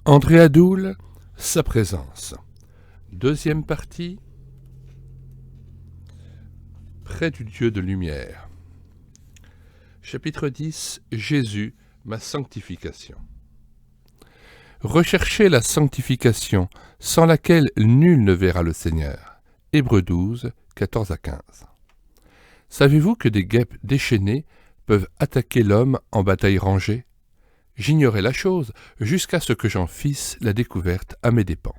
André Adoul, sa présence. Deuxième partie. Près du Dieu de lumière. Chapitre 10. Jésus, ma sanctification. Recherchez la sanctification, sans laquelle nul ne verra le Seigneur. Hébreux 12, 14 à 15. Savez-vous que des guêpes déchaînées peuvent attaquer l'homme en bataille rangée ? J'ignorais la chose jusqu'à ce que j'en fisse la découverte à mes dépens.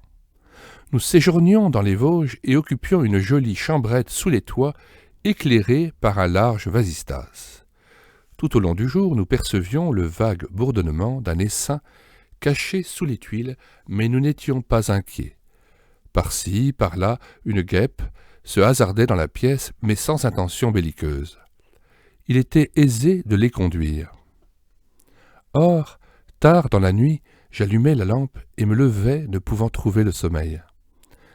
Nous séjournions dans les Vosges et occupions une jolie chambrette sous les toits, éclairée par un large vasistas. Tout au long du jour, nous percevions le vague bourdonnement d'un essaim caché sous les tuiles, mais nous n'étions pas inquiets. Par-ci, par-là, une guêpe se hasardait dans la pièce, mais sans intention belliqueuse. Il était aisé de les conduire. Or, tard dans la nuit, j'allumai la lampe et me levai, ne pouvant trouver le sommeil.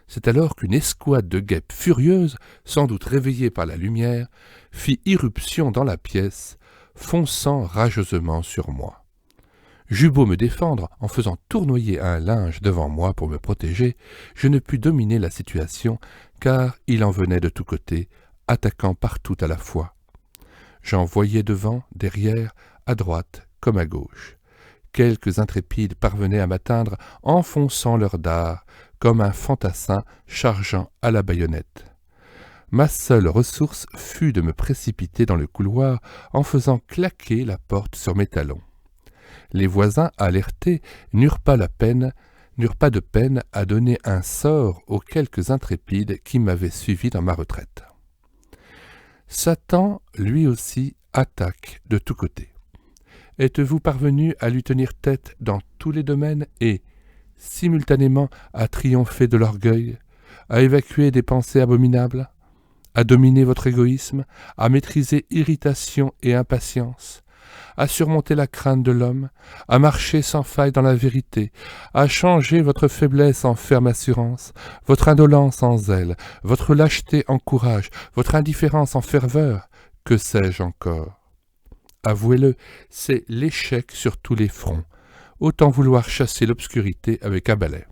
C'est alors qu'une escouade de guêpes furieuses, sans doute réveillées par la lumière, fit irruption dans la pièce, fonçant rageusement sur moi. J'eus beau me défendre en faisant tournoyer un linge devant moi pour me protéger, je ne pus dominer la situation, car il en venait de tous côtés, attaquant partout à la fois. J'en voyais devant, derrière, à droite comme à gauche. Quelques intrépides parvenaient à m'atteindre, enfonçant leurs dards, comme un fantassin chargeant à la baïonnette. Ma seule ressource fut de me précipiter dans le couloir en faisant claquer la porte sur mes talons. Les voisins, alertés, n'eurent pas de peine à donner un sort aux quelques intrépides qui m'avaient suivi dans ma retraite. Satan, lui aussi, attaque de tous côtés. Êtes-vous parvenu à lui tenir tête dans tous les domaines et, simultanément, à triompher de l'orgueil, à évacuer des pensées abominables, à dominer votre égoïsme, à maîtriser irritation et impatience, à surmonter la crainte de l'homme, à marcher sans faille dans la vérité, à changer votre faiblesse en ferme assurance, votre indolence en zèle, votre lâcheté en courage, votre indifférence en ferveur, que sais-je encore ? Avouez-le, c'est l'échec sur tous les fronts, autant vouloir chasser l'obscurité avec un balai.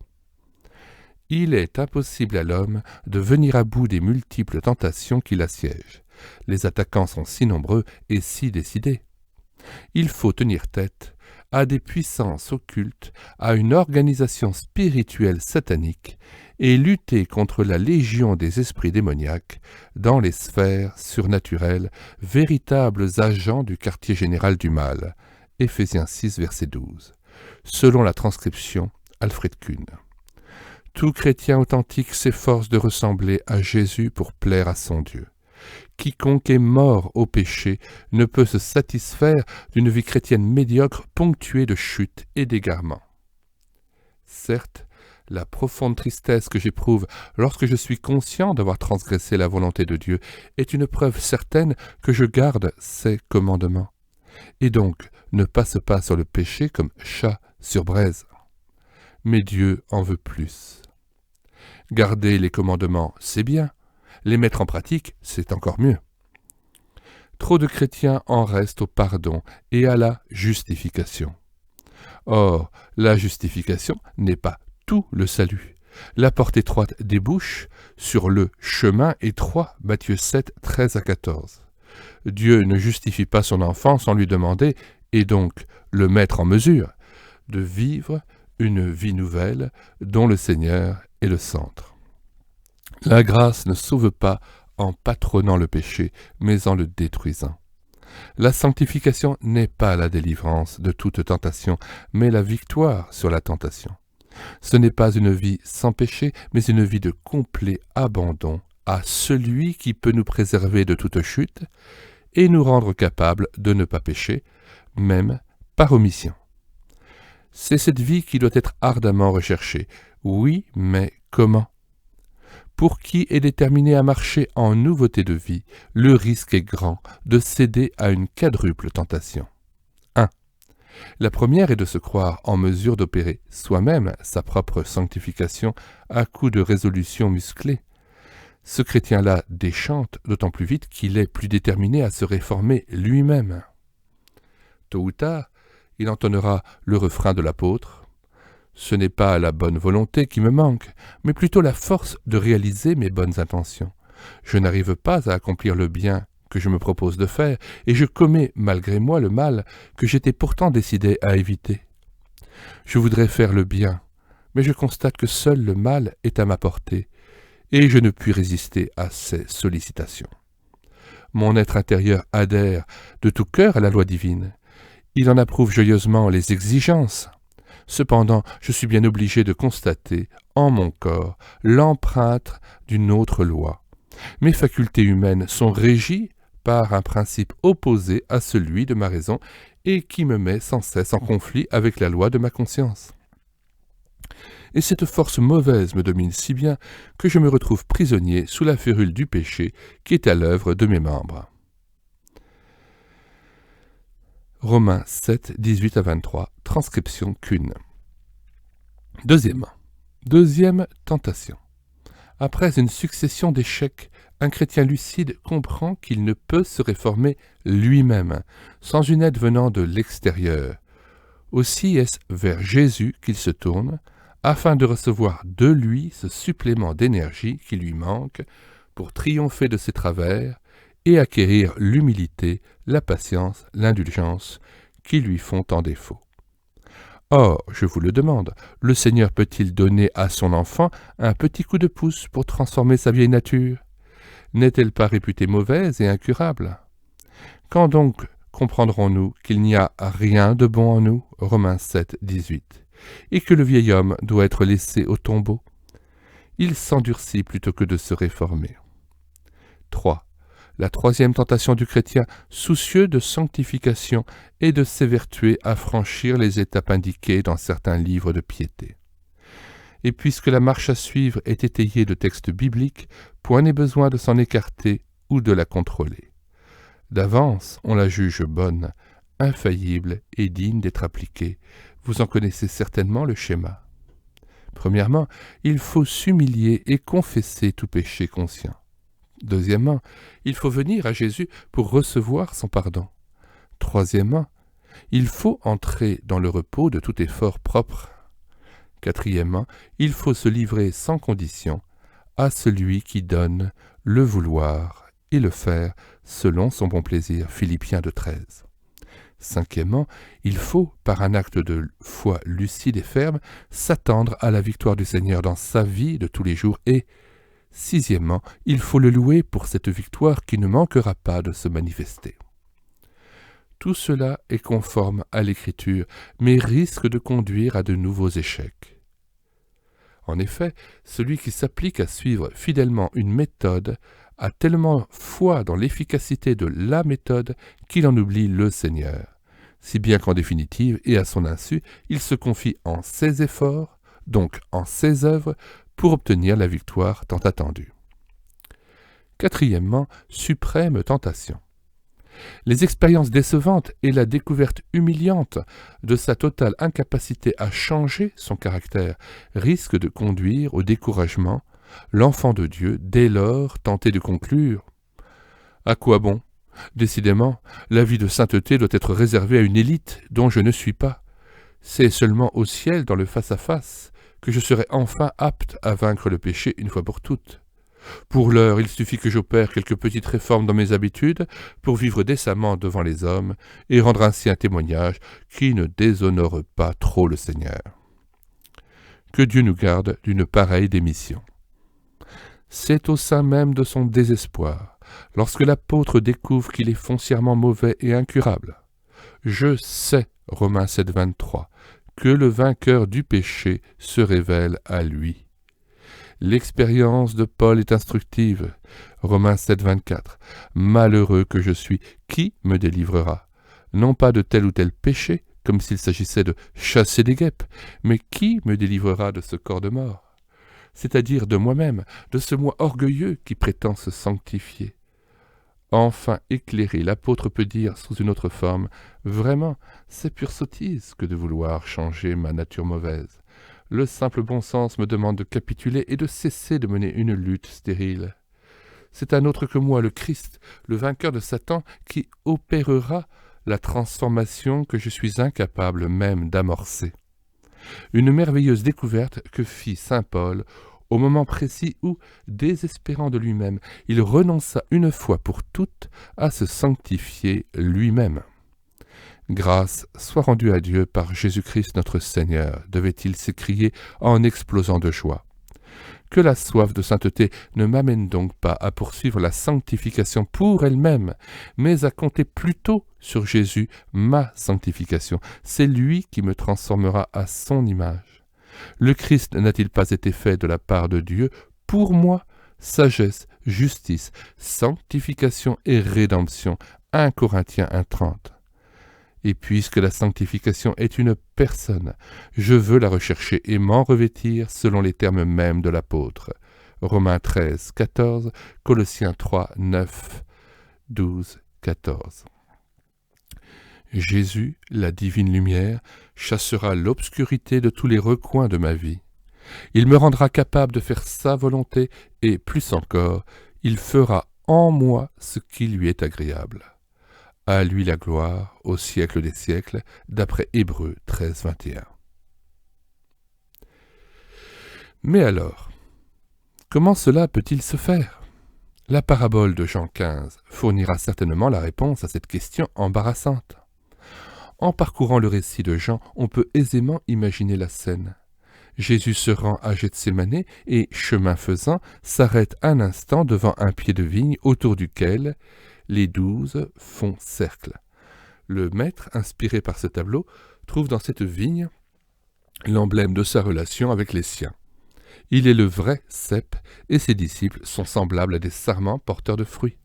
Il est impossible à l'homme de venir à bout des multiples tentations qui l'assiègent. Les attaquants sont si nombreux et si décidés. Il faut tenir tête à des puissances occultes, à une organisation spirituelle satanique et lutter contre la légion des esprits démoniaques dans les sphères surnaturelles, véritables agents du quartier général du mal. Éphésiens 6, verset 12. Selon la transcription Alfred Kuhn. Tout chrétien authentique s'efforce de ressembler à Jésus pour plaire à son Dieu. Quiconque est mort au péché ne peut se satisfaire d'une vie chrétienne médiocre ponctuée de chutes et d'égarements. Certes, la profonde tristesse que j'éprouve lorsque je suis conscient d'avoir transgressé la volonté de Dieu est une preuve certaine que je garde ses commandements. Et donc ne passe pas sur le péché comme chat sur braise. Mais Dieu en veut plus. Garder les commandements, c'est bien. Les mettre en pratique, c'est encore mieux. Trop de chrétiens en restent au pardon et à la justification. Or, la justification n'est pas tout le salut. La porte étroite débouche sur le chemin étroit, Matthieu 7, 13 à 14. Dieu ne justifie pas son enfant sans lui demander, et donc le mettre en mesure, de vivre une vie nouvelle dont le Seigneur est le centre. La grâce ne sauve pas en patronnant le péché, mais en le détruisant. La sanctification n'est pas la délivrance de toute tentation, mais la victoire sur la tentation. Ce n'est pas une vie sans péché, mais une vie de complet abandon à celui qui peut nous préserver de toute chute et nous rendre capables de ne pas pécher, même par omission. C'est cette vie qui doit être ardemment recherchée. Oui, mais comment ? Pour qui est déterminé à marcher en nouveauté de vie, le risque est grand de céder à une quadruple tentation. 1. La première est de se croire en mesure d'opérer soi-même sa propre sanctification à coup de résolutions musclées. Ce chrétien-là déchante d'autant plus vite qu'il est plus déterminé à se réformer lui-même. Tôt ou tard, il entonnera le refrain de l'apôtre Ce n'est pas la bonne volonté qui me manque, mais plutôt la force de réaliser mes bonnes intentions. Je n'arrive pas à accomplir le bien que je me propose de faire, et je commets malgré moi le mal que j'étais pourtant décidé à éviter. Je voudrais faire le bien, mais je constate que seul le mal est à ma portée, et je ne puis résister à ses sollicitations. Mon être intérieur adhère de tout cœur à la loi divine. Il en approuve joyeusement les exigences. Cependant, je suis bien obligé de constater en mon corps l'empreinte d'une autre loi. Mes facultés humaines sont régies par un principe opposé à celui de ma raison et qui me met sans cesse en conflit avec la loi de ma conscience. Et cette force mauvaise me domine si bien que je me retrouve prisonnier sous la férule du péché qui est à l'œuvre de mes membres. Romains 7, 18 à 23, transcription Kuhn. Deuxième tentation. Après une succession d'échecs, un chrétien lucide comprend qu'il ne peut se réformer lui-même, sans une aide venant de l'extérieur. Aussi est-ce vers Jésus qu'il se tourne, afin de recevoir de lui ce supplément d'énergie qui lui manque pour triompher de ses travers et acquérir l'humilité, la patience, l'indulgence qui lui font tant défaut. Or, je vous le demande, le Seigneur peut-il donner à son enfant un petit coup de pouce pour transformer sa vieille nature? N'est-elle pas réputée mauvaise et incurable? Quand donc comprendrons-nous qu'il n'y a rien de bon en nous, Romains 7, 18, et que le vieil homme doit être laissé au tombeau? Il s'endurcit plutôt que de se réformer. 3. La troisième tentation du chrétien, soucieux de sanctification et de s'évertuer à franchir les étapes indiquées dans certains livres de piété. Et puisque la marche à suivre est étayée de textes bibliques, point n'est besoin de s'en écarter ou de la contrôler. D'avance, on la juge bonne, infaillible et digne d'être appliquée. Vous en connaissez certainement le schéma. Premièrement, il faut s'humilier et confesser tout péché conscient. Deuxièmement, il faut venir à Jésus pour recevoir son pardon. Troisièmement, il faut entrer dans le repos de tout effort propre. Quatrièmement, il faut se livrer sans condition à celui qui donne le vouloir et le faire selon son bon plaisir. Philippiens 2,13. Cinquièmement, il faut, par un acte de foi lucide et ferme, s'attendre à la victoire du Seigneur dans sa vie de tous les jours et, sixièmement, il faut le louer pour cette victoire qui ne manquera pas de se manifester. Tout cela est conforme à l'Écriture, mais risque de conduire à de nouveaux échecs. En effet, celui qui s'applique à suivre fidèlement une méthode a tellement foi dans l'efficacité de la méthode qu'il en oublie le Seigneur, si bien qu'en définitive, et à son insu, il se confie en ses efforts, donc en ses œuvres, pour obtenir la victoire tant attendue. Quatrièmement, suprême tentation. Les expériences décevantes et la découverte humiliante de sa totale incapacité à changer son caractère risquent de conduire au découragement, l'enfant de Dieu, dès lors, tenté de conclure « À quoi bon? Décidément, la vie de sainteté doit être réservée à une élite dont je ne suis pas. C'est seulement au ciel, dans le face-à-face, que je serai enfin apte à vaincre le péché une fois pour toutes. Pour l'heure, il suffit que j'opère quelques petites réformes dans mes habitudes pour vivre décemment devant les hommes et rendre ainsi un témoignage qui ne déshonore pas trop le Seigneur. » Que Dieu nous garde d'une pareille démission. C'est au sein même de son désespoir, lorsque l'apôtre découvre qu'il est foncièrement mauvais et incurable. Je sais, Romains 7, 23, que le vainqueur du péché se révèle à lui. L'expérience de Paul est instructive. Romains 7, 24. Malheureux que je suis, qui me délivrera? Non pas de tel ou tel péché, comme s'il s'agissait de chasser des guêpes, mais qui me délivrera de ce corps de mort? C'est-à-dire de moi-même, de ce moi orgueilleux qui prétend se sanctifier. Enfin éclairé, l'apôtre peut dire sous une autre forme, « Vraiment, c'est pure sottise que de vouloir changer ma nature mauvaise. Le simple bon sens me demande de capituler et de cesser de mener une lutte stérile. C'est un autre que moi, le Christ, le vainqueur de Satan, qui opérera la transformation que je suis incapable même d'amorcer. Une merveilleuse découverte que fit saint Paul au moment précis où, désespérant de lui-même, il renonça une fois pour toutes à se sanctifier lui-même. Grâce soit rendue à Dieu par Jésus-Christ notre Seigneur, devait-il s'écrier en explosant de joie. Que la soif de sainteté ne m'amène donc pas à poursuivre la sanctification pour elle-même, mais à compter plutôt sur Jésus, ma sanctification. C'est lui qui me transformera à son image. Le Christ n'a-t-il pas été fait de la part de Dieu pour moi, sagesse, justice, sanctification et rédemption. 1 Corinthiens 1,30. Et puisque la sanctification est une personne, je veux la rechercher et m'en revêtir selon les termes mêmes de l'apôtre. Romains 13, 14, Colossiens 3, 9, 12, 14. Jésus, la divine lumière, chassera l'obscurité de tous les recoins de ma vie. Il me rendra capable de faire sa volonté et, plus encore, il fera en moi ce qui lui est agréable. À lui la gloire, au siècle des siècles, d'après Hébreux 13, 21. Mais alors, comment cela peut-il se faire ? La parabole de Jean 15 fournira certainement la réponse à cette question embarrassante. En parcourant le récit de Jean, on peut aisément imaginer la scène. Jésus se rend à Gethsémanée et, chemin faisant, s'arrête un instant devant un pied de vigne autour duquel les 12 font cercle. Le maître, inspiré par ce tableau, trouve dans cette vigne l'emblème de sa relation avec les siens. Il est le vrai cep et ses disciples sont semblables à des sarments porteurs de fruits.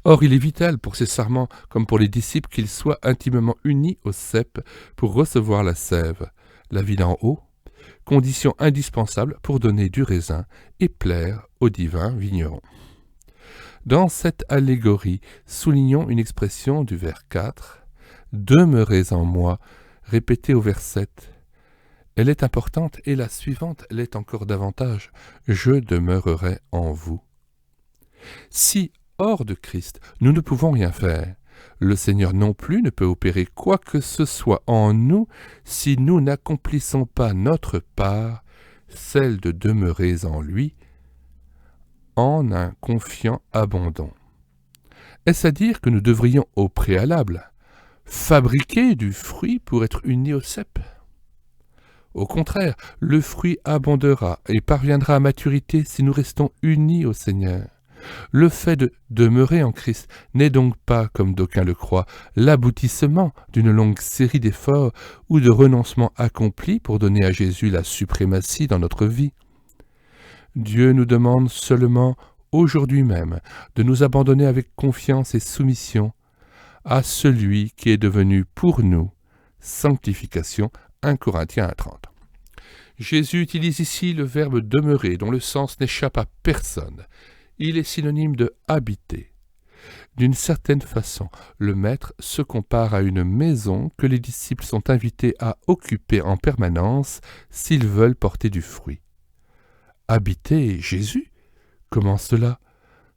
Or, il est vital pour ces sarments comme pour les disciples qu'ils soient intimement unis au cep pour recevoir la sève, la vie d'en haut, condition indispensable pour donner du raisin et plaire au divin vigneron. Dans cette allégorie, soulignons une expression du vers 4, « Demeurez en moi », répétée au vers 7. Elle est importante et la suivante l'est encore davantage, « Je demeurerai en vous ». Si, hors de Christ, nous ne pouvons rien faire, le Seigneur non plus ne peut opérer quoi que ce soit en nous si nous n'accomplissons pas notre part, celle de demeurer en lui, en un confiant abandon. Est-ce à dire que nous devrions au préalable fabriquer du fruit pour être unis au cep ? Au contraire, le fruit abondera et parviendra à maturité si nous restons unis au Seigneur. Le fait de demeurer en Christ n'est donc pas, comme d'aucuns le croient, l'aboutissement d'une longue série d'efforts ou de renoncements accomplis pour donner à Jésus la suprématie dans notre vie. Dieu nous demande seulement, aujourd'hui même, de nous abandonner avec confiance et soumission à celui qui est devenu pour nous sanctification, 1 Corinthiens 1,30. Jésus utilise ici le verbe « demeurer » dont le sens n'échappe à personne. Il est synonyme de « habiter ». D'une certaine façon, le Maître se compare à une maison que les disciples sont invités à occuper en permanence s'ils veulent porter du fruit. Habiter Jésus ? Comment cela ?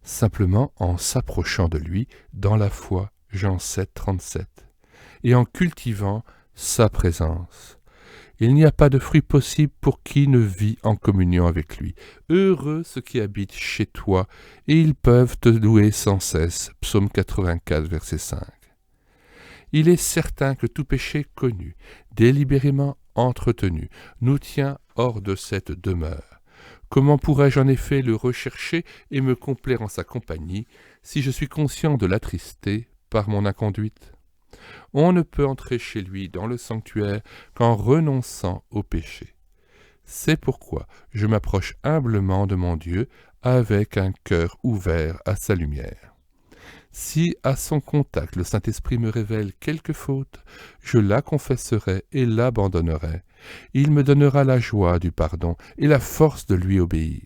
Simplement en s'approchant de lui dans la foi, Jean 7, 37, et en cultivant sa présence. Il n'y a pas de fruit possible pour qui ne vit en communion avec lui. Heureux ceux qui habitent chez toi, et ils peuvent te louer sans cesse. Psaume 84, verset 5. Il est certain que tout péché connu, délibérément entretenu, nous tient hors de cette demeure. Comment pourrais-je en effet le rechercher et me complaire en sa compagnie si je suis conscient de l'attrister par mon inconduite ? On ne peut entrer chez lui dans le sanctuaire qu'en renonçant au péché. C'est pourquoi je m'approche humblement de mon Dieu avec un cœur ouvert à sa lumière. Si à son contact le Saint-Esprit me révèle quelque faute, je la confesserai et l'abandonnerai. Il me donnera la joie du pardon et la force de lui obéir.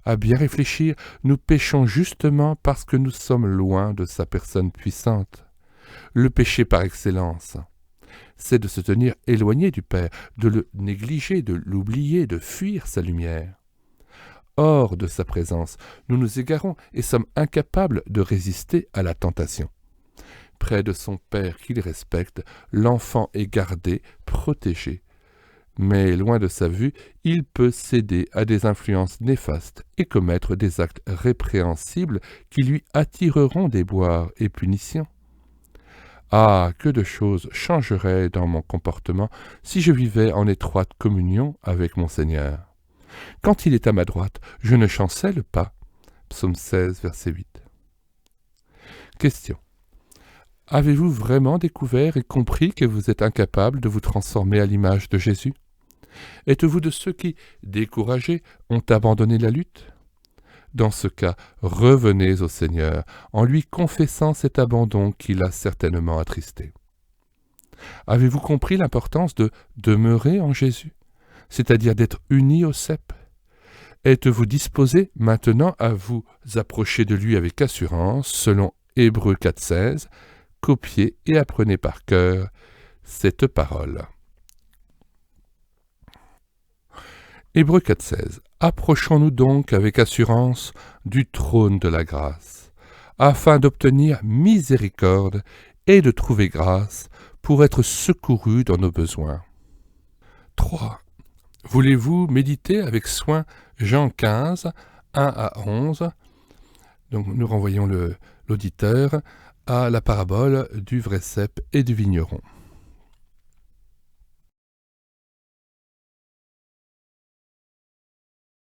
À bien réfléchir, nous péchons justement parce que nous sommes loin de sa personne puissante. Le péché par excellence, c'est de se tenir éloigné du Père, de le négliger, de l'oublier, de fuir sa lumière. Hors de sa présence, nous nous égarons et sommes incapables de résister à la tentation. Près de son père qu'il respecte, l'enfant est gardé, protégé. Mais loin de sa vue, il peut céder à des influences néfastes et commettre des actes répréhensibles qui lui attireront déboires et punitions. Ah, que de choses changeraient dans mon comportement si je vivais en étroite communion avec mon Seigneur. Quand il est à ma droite, je ne chancelle pas. Psaume 16, verset 8. Question. Avez-vous vraiment découvert et compris que vous êtes incapable de vous transformer à l'image de Jésus? Êtes-vous de ceux qui, découragés, ont abandonné la lutte? Dans ce cas, revenez au Seigneur en lui confessant cet abandon qui l'a certainement attristé. Avez-vous compris l'importance de demeurer en Jésus, c'est-à-dire d'être unis au cep? Êtes-vous disposé maintenant à vous approcher de lui avec assurance, selon Hébreux 4,16, copiez et apprenez par cœur cette parole. Hébreux 4,16. Approchons-nous donc avec assurance du trône de la grâce, afin d'obtenir miséricorde et de trouver grâce pour être secourus dans nos besoins. 3. Voulez-vous méditer avec soin Jean 15, 1 à 11 ? Donc nous renvoyons l'auditeur à la parabole du vrai cep et du vigneron.